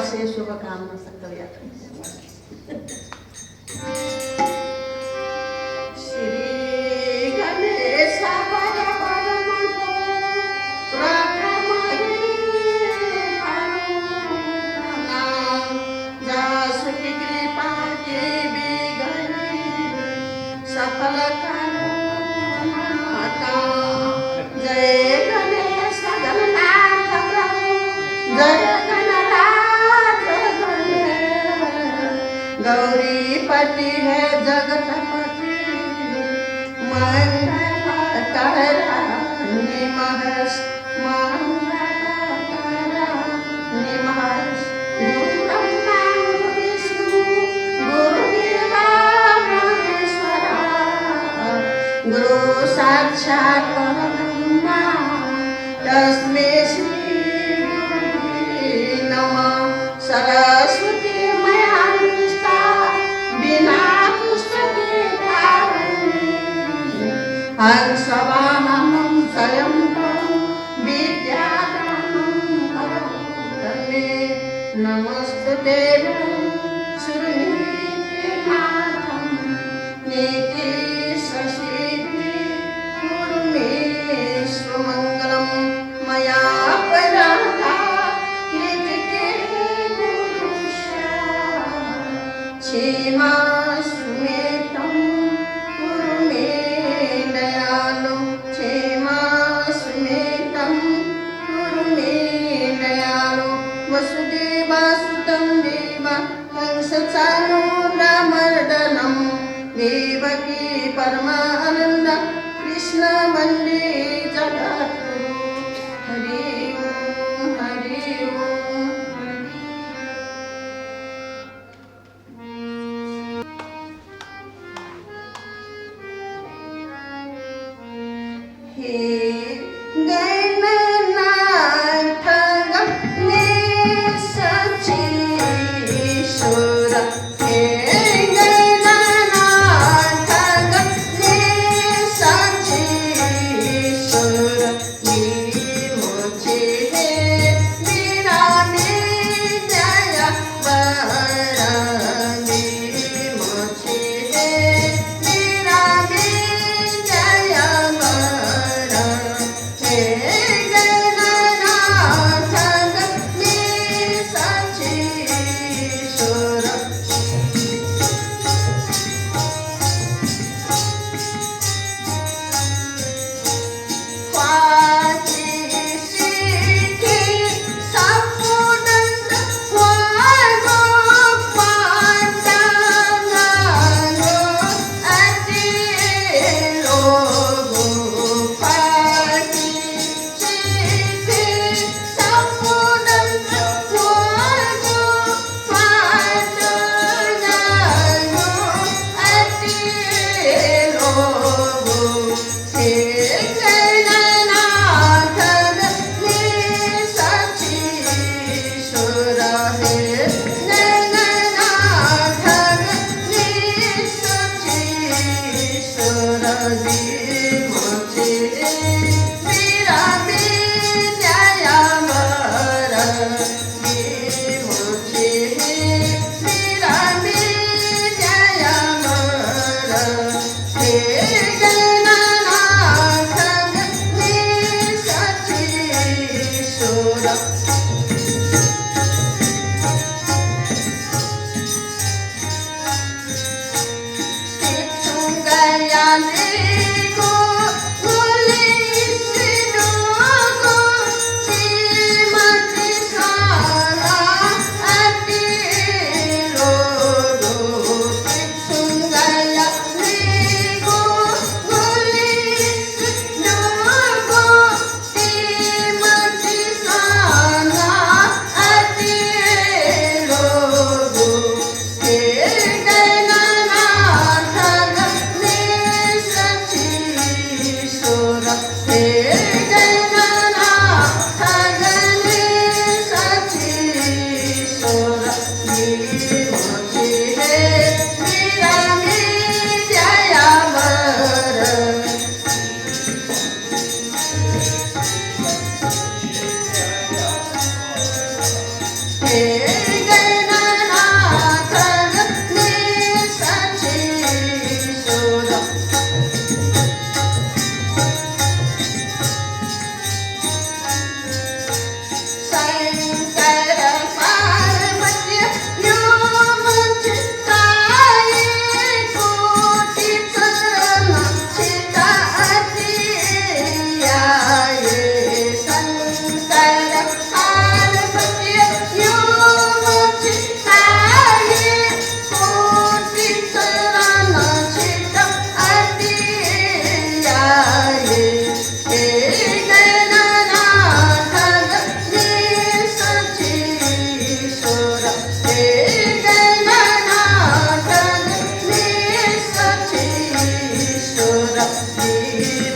असे शुभकामना सकल या श्री गणेश सफल जय गणेश गणनाथ प्रभु जय गणराज गौरीपति है जगतपति मंगल करा निमहस गुरु ब्रह्मा गुरु विष्णु गुरुदेवा महेश्वरा गुरु साक्षात् परब्रह्मा तस्मै श्री गुरुवे नमः सरस्वती मया निष्ठा बिना पुस्तके धारणी हंसवाहनं स्वयं विद्यादानं करोमि नमस्ते सुरनीतिनाथं नीति ससिद्धि कुरु मे स्वमङ्गलं मया पराधा कीर्तिते गुरुष्या क्षेमा सुमेतं कुरु मे दयालु क्षेमा सुमेतं कुरु मे दयालु वसुदेवासुतं देव कंसचाणूरमर्दनं देवकी परमानन्द कृष्ण वन्दे जगद्गुरु हरि ओम हरि ओम हे गणनाथ गणेश ईश्वर हे गणनाथ गणेश ईश्वर मुझे हे मेरा जय बरनी मुझे हे मेरा जय बर हे गणनाथ गणेश ईश्वर Hey लीला